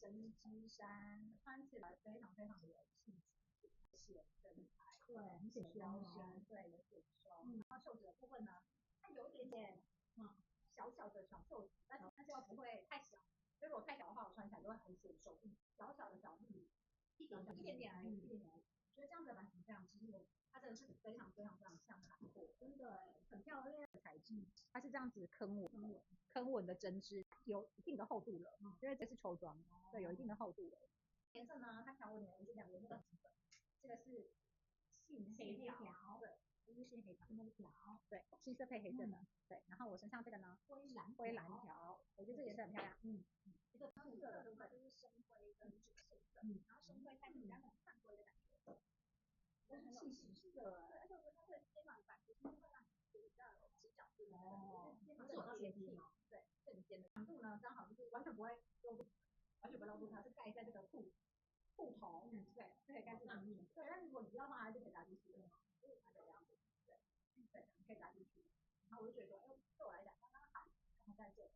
针织衫，穿起来非常非常的有气质，显身材，对，很显腰身身，对，有显胸。然后袖子的部分呢，它有一点点小小的小袖子，但是又不会太小，所以如果太小的话，我穿起来就会很显手臂，小小的小臂，一点点而已，一点点而已。我觉得这样子的版型非常适合，它真的是非常非常非常像韩国，真的很漂亮的材质，它是这样子坑纹的针织，有一定的厚度了，因为这是秋装，对，有一定的厚度了。颜色呢，它条纹有两个颜色，这个是杏黑条，对，这是杏黑条，对，青色配黑色的，对。然后我身上这个呢，灰蓝条，我觉得这颜色很漂亮，一个素色的部分就是深灰跟紫色的，然后深灰带比较那种炭灰的感觉，但是细细的，对，而且我觉得它这个肩膀的感觉是会让你比较有直角度的感觉，肩膀是有接近，对，更尖的长度呢，刚好就是完全不会露肚，完全不会露肚，它是盖在这个裤头，对，可以盖住上面，对，但如果你要的话，就可以搭进去了，就是它这个样子，对，可以搭进去。然后我就觉得说，哎，对我来讲刚刚好，然后在这，